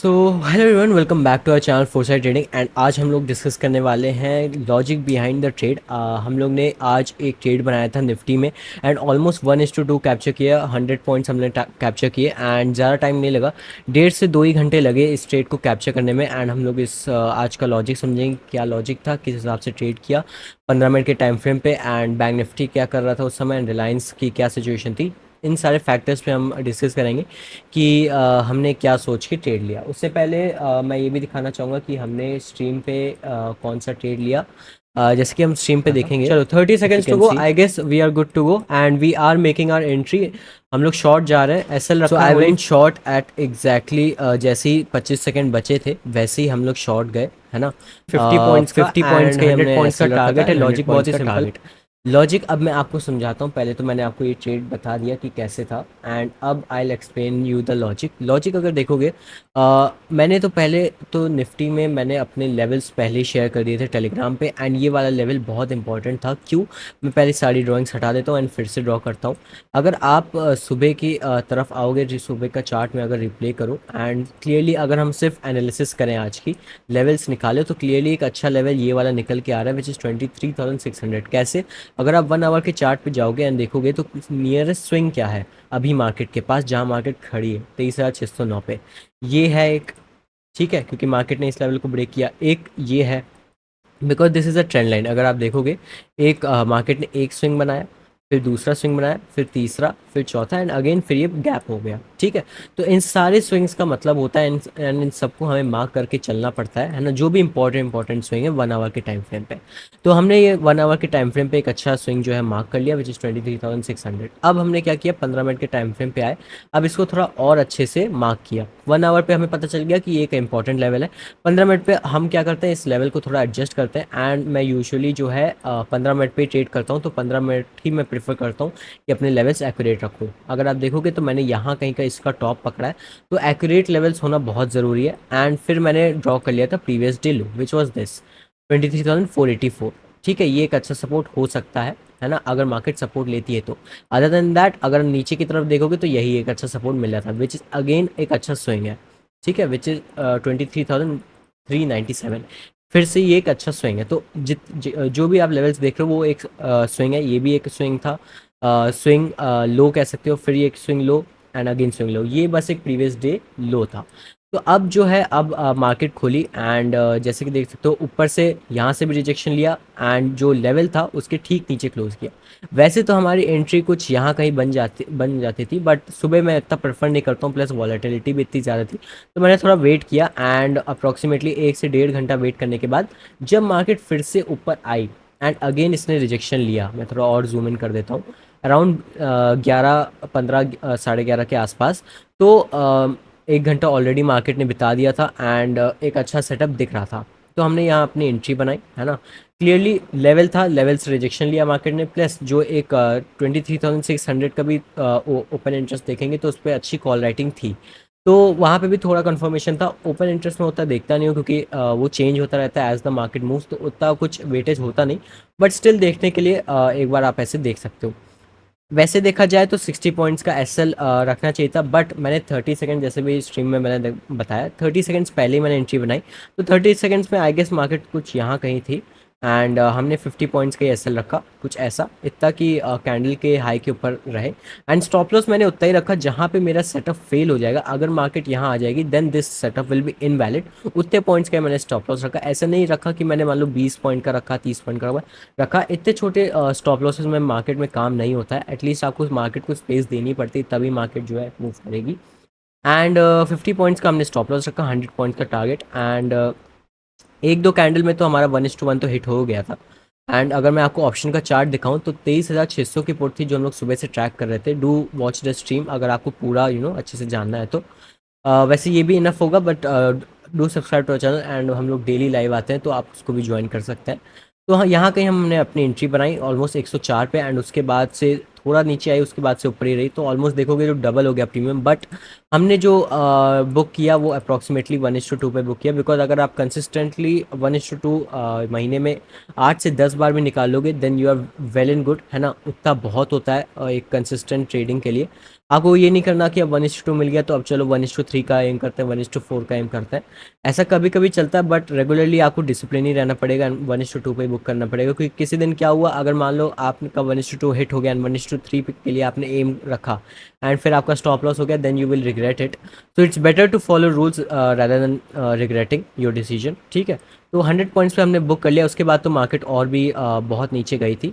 So hello everyone, welcome back to our channel foresight trading. And आज हम लोग discuss करने वाले हैं लॉजिक बिहाइंड द ट्रेड। हम लोग ने आज एक ट्रेड बनाया था निफ्टी में एंड ऑलमोस्ट 1:2 कैप्चर किया। 100 पॉइंट्स हमने कैप्चर किए एंड ज़्यादा टाइम नहीं लगा, 1.5 से 2 ही घंटे लगे इस ट्रेड को कैप्चर करने में। एंड हम लोग इस आज का लॉजिक समझेंगे, क्या लॉजिक था, किस हिसाब से ट्रेड किया 15 मिनट के टाइम फ्रेम पे, एंड बैंक निफ्टी क्या कर रहा था उस समय, एंड रिलायंस की क्या सिचुएशन थी। इन सारे फैक्टर्स पे हम डिस्कस करेंगे कि हमने क्या सोच के ट्रेड लिया। उससे पहले मैं ये भी दिखाना चाहूँगा कि हमने स्ट्रीम पे कौन सा ट्रेड लिया। जैसे कि हम स्ट्रीम पे देखेंगे, चलो 30 seconds to go, I guess we are good to go and we are making our entry. हम लोग शॉर्ट जा रहे हैं, एसएल रखा। I went short at exactly जैसे ही 25 सेकेंड बचे थे वैसे ही हम लोग शॉर्ट गए, है ना। 50 पॉइंट्स का, 50 पॉइंट्स का, 100 पॉइंट्स का टारगेट है। लॉजिक बहुत ही सिंपल लॉजिक। अब मैं आपको समझाता हूँ। पहले तो मैंने आपको ये ट्रेड बता दिया कि कैसे था, एंड अब I will explain you the logic अगर देखोगे, मैंने तो पहले तो निफ्टी में मैंने अपने लेवल्स पहले ही शेयर कर दिए थे टेलीग्राम पे। एंड ये वाला लेवल बहुत इंपॉर्टेंट था। क्यों? मैं पहले सारी ड्राइंग्स हटा देता हूँ एंड फिर से ड्रॉ करता हूँ। अगर आप सुबह की तरफ आओगे, जो सुबह का चार्ट में अगर रिप्ले करो एंड क्लियरली अगर हम सिर्फ एनालिसिस करें, आज की लेवल्स निकाले तो क्लियरली एक अच्छा लेवल ये वाला निकल के आ रहा है, विच इज़ 23,600। कैसे? अगर आप 1 आवर के चार्ट पे जाओगे एंड देखोगे तो नियरेस्ट स्विंग क्या है अभी मार्केट के पास, जहाँ मार्केट खड़ी है 23,609 पे, ये है एक। ठीक है, क्योंकि मार्केट ने इस लेवल को ब्रेक किया। एक ये है, because this is a trend line. अगर आप देखोगे, एक मार्केट ने एक स्विंग बनाया, फिर दूसरा स्विंग बनाया, फिर तीसरा, फिर चौथा, एंड अगेन फिर ये गैप हो गया। ठीक है, तो इन सारे स्विंग्स का मतलब होता है, इन सबको हमें मार्क करके चलना पड़ता है ना, जो भी इंपॉर्टेंट स्विंग है 1 आवर के टाइम फ्रेम पे। तो हमने ये 1 आवर के टाइम फ्रेम पे एक अच्छा स्विंग जो है मार्क कर लिया, विच इज़ 23,600। अब हमने क्या किया, 15 मिनट के टाइम फ्रेम पे आए, अब इसको थोड़ा और अच्छे से मार्क किया। 1 आवर पे हमें पता चल गया कि ये एक इंपॉर्टेंट लेवल है। 15 मिनट पे हम क्या करते हैं, इस लेवल को थोड़ा एडजस्ट करते हैं। एंड मैं यूजुअली जो है 15 मिनट पे ट्रेड करता हूँ, तो 15 मिनट ही मैं प्रेफर करता हूँ कि अपने लेवल्स एक्यूरेट रखूँ। अगर आप देखोगे तो मैंने यहाँ कहीं का इसका टॉप पकड़ा है, तो एक्यूरेट लेवल्स होना बहुत ज़रूरी है। एंड फिर मैंने ड्रॉ कर लिया था previous day low, which was this 23,484। ठीक है, ये एक अच्छा सपोर्ट हो सकता है ना, अगर मार्केट सपोर्ट लेती है तो। अदर देन दैट, अगर नीचे की तरफ देखोगे तो यही एक अच्छा सपोर्ट मिल रहा था, विच इज़ अगेन एक अच्छा स्विंग है। ठीक है, विच इज़ 23,397। फिर से ये एक अच्छा स्विंग है। तो जो भी आप लेवल्स देख रहे हो वो एक स्विंग है, ये भी एक स्विंग था, स्विंग लो कह सकते हो, फिर ये एक swing low and again swing low, ये बस एक प्रीवियस डे लो था। तो अब जो है, अब मार्केट खोली एंड जैसे कि देख सकते हो, ऊपर से यहाँ से भी रिजेक्शन लिया एंड जो लेवल था उसके ठीक नीचे क्लोज किया। वैसे तो हमारी एंट्री कुछ यहाँ कहीं बन जाती थी, बट सुबह मैं इतना प्रेफर नहीं करता हूँ, प्लस वॉलेटिलिटी भी इतनी ज़्यादा थी। तो मैंने थोड़ा वेट किया एंड अप्रॉक्सीमेटली 1 से 1.5 घंटा वेट करने के बाद जब मार्केट फिर से ऊपर आई एंड अगेन इसने रिजेक्शन लिया, मैं थोड़ा और जूम इन कर देता हूँ, अराउंड 11, 15, 11:30 के आसपास। तो 1 घंटा ऑलरेडी मार्केट ने बिता दिया था एंड एक अच्छा सेटअप दिख रहा था। तो हमने यहाँ अपनी एंट्री बनाई, है ना। क्लियरली लेवल था, लेवल से रिजेक्शन लिया मार्केट ने, प्लस जो एक 23,600 का भी ओपन इंटरेस्ट देखेंगे तो उस पर अच्छी कॉल राइटिंग थी। तो वहाँ पे भी थोड़ा कंफर्मेशन था। ओपन इंटरेस्ट में उतना देखता नहीं हूँ, क्योंकि वो चेंज होता रहता है एज द मार्केट मूव्स, तो उतना कुछ वेटेज होता नहीं। बट स्टिल देखने के लिए एक बार आप ऐसे देख सकते हो। वैसे देखा जाए तो 60 पॉइंट्स का एसएल रखना चाहिए था, बट मैंने 30 सेकंड, जैसे भी स्ट्रीम में मैंने बताया, 30 सेकंड्स पहले ही मैंने एंट्री बनाई। तो 30 सेकंड्स में आई गेस मार्केट कुछ यहाँ कहीं थी एंड हमने 50 पॉइंट्स का एसएल रखा, कुछ ऐसा इतना कि कैंडल के हाई के ऊपर रहे। एंड स्टॉप लॉस मैंने उतना ही रखा जहाँ पे मेरा सेटअप फेल हो जाएगा। अगर मार्केट यहाँ आ जाएगी then this setup will be invalid. उतने पॉइंट्स का मैंने स्टॉप लॉस रखा, ऐसा नहीं रखा कि मैंने मान लो 20 पॉइंट का रखा, 30 पॉइंट का रखा। इतने छोटे स्टॉप लॉसेस में मार्केट में काम नहीं होता है। एटलीस्ट आपको मार्केट को स्पेस देनी पड़ती है, तभी मार्केट जो है मूव करेगी। एंड 50 पॉइंट्स का हमने स्टॉप लॉस रखा, 100 पॉइंट्स का टारगेट। एंड एक दो कैंडल में तो हमारा 1:1 तो हिट हो गया था। एंड अगर मैं आपको ऑप्शन का चार्ट दिखाऊं तो 23,600 की पुट थी, जो हम लोग सुबह से ट्रैक कर रहे थे। डू वॉच द स्ट्रीम अगर आपको पूरा अच्छे से जानना है तो। वैसे ये भी इनफ होगा, but do subscribe to channel, and हम लोग डेली लाइव आते हैं तो आप उसको भी ज्वाइन कर सकते हैं। तो हाँ, यहाँ कहीं हमने अपनी एंट्री बनाई ऑलमोस्ट 104 पे, एंड उसके बाद से थोड़ा नीचे आई, उसके बाद से ऊपर ही रही, तो ऑलमोस्ट देखोगे तो डबल हो गया प्रीमियम। बट हमने जो बुक किया वो अप्रॉक्सीमेटली 1:2 पे बुक किया, बिकॉज अगर आप कंसिस्टेंटली 1:2 महीने में 8 से 10 बार भी निकाल लोगे then you are well and good, है ना। उतना बहुत होता है एक कंसिस्टेंट ट्रेडिंग के लिए। आपको ये नहीं करना कि अब 1:2 मिल गया तो अब चलो 1:3 का एम करते हैं, 1:4 का एम करते हैं। ऐसा कभी कभी चलता है, बट रेगुलरली आपको डिसिप्लिन ही रहना पड़ेगा, 1:2 पे बुक करना पड़ेगा। क्योंकि किसी दिन क्या हुआ, अगर मान लो आपका 1:2 हिट हो गया एंड 1:3 के लिए आपने एम रखा एंड फिर आपका स्टॉप लॉस हो गया, then you will regret it. So it's better to follow rules rather than regretting your decision, ठीक है। तो 100 पॉइंट्स पे हमने बुक कर लिया। उसके बाद तो मार्केट और भी बहुत नीचे गई थी,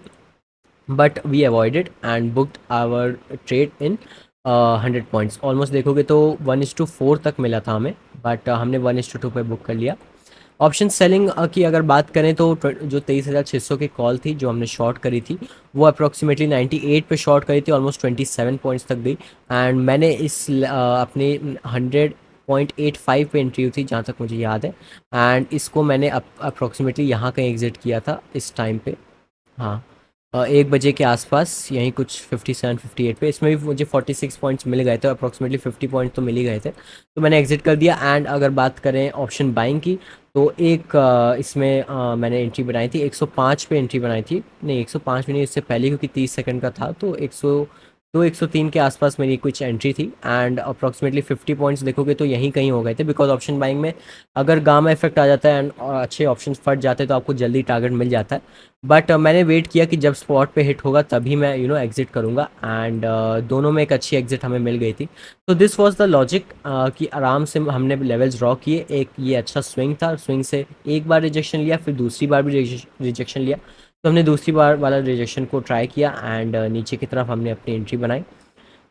but we avoided and booked our trade in 100 points. Almost देखोगे तो 1:4 तक मिला था हमें, बट हमने 1:2 पे बुक कर लिया। ऑप्शन सेलिंग की अगर बात करें तो जो 23,600 की कॉल थी जो हमने शॉर्ट करी थी, वो अप्रॉक्सीमेटली 98 पे शॉर्ट करी थी, ऑलमोस्ट 27 पॉइंट्स तक गई। एंड मैंने इस अपने 100.85 पे एंट्री हुई थी जहाँ तक मुझे याद है, एंड इसको मैंने अप्रॉक्सीमेटली यहाँ कहीं एग्जिट किया था इस टाइम पे। हाँ, 1 बजे के आसपास यहीं कुछ 57-58 पे। इसमें भी मुझे 46 पॉइंट्स मिल गए थे, अप्रॉक्सीमेटली 50 पॉइंट तो मिल ही गए थे, तो मैंने एग्जिट कर दिया। एंड अगर बात करें ऑप्शन बाइंग की, तो एक इसमें मैंने एंट्री बनाई थी 105 पे एंट्री बनाई थी, नहीं 105 भी नहीं, इससे पहले, क्योंकि 30 सेकंड का था, तो 103 के आसपास मेरी कुछ एंट्री थी। एंड अप्रॉक्सीमेटली 50 पॉइंट्स देखोगे तो यहीं कहीं हो गए थे, बिकॉज ऑप्शन बाइंग में अगर गामा इफेक्ट आ जाता है एंड अच्छे ऑप्शन फट जाते हैं तो आपको जल्दी टारगेट मिल जाता है। बट मैंने वेट किया कि जब स्पॉट पे हिट होगा तभी मैं एग्जिट करूँगा, एंड दोनों में एक अच्छी एग्जिट हमें मिल गई थी। तो दिस वाज द लॉजिक कि आराम से हमने लेवल्स ड्रॉ किए। एक ये अच्छा स्विंग था, स्विंग से एक बार रिजेक्शन लिया, फिर दूसरी बार भी रिजेक्शन लिया, तो हमने दूसरी बार वाला रिजेक्शन को ट्राई किया एंड नीचे की तरफ हमने अपनी एंट्री बनाई।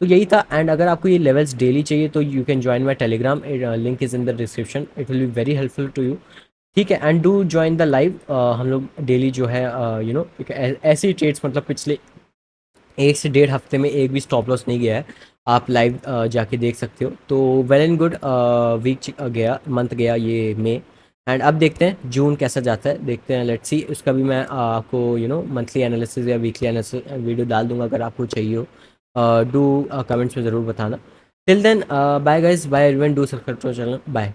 तो यही था। एंड अगर आपको ये लेवल्स डेली चाहिए तो you can join my Telegram, link is in the description, it will be very helpful to you, ठीक है। And do join the live. हम लोग डेली जो है ऐसी ट्रेड्स, मतलब पिछले 1 से 1.5 हफ्ते में एक भी स्टॉप लॉस नहीं गया है, आप लाइव जाके देख सकते हो। तो वेल एंड गुड, वीक गया, मंथ गया ये मई। एंड अब देखते हैं जून कैसा जाता है, देखते हैं, लेट्स सी। उसका भी मैं आपको मंथली एनालिसिस या वीकली एनालिसिस वीडियो डाल दूंगा अगर आपको चाहिए हो। डू कमेंट्स में ज़रूर बताना। Till then bye guys, bye everyone, do subscribe to channel, bye.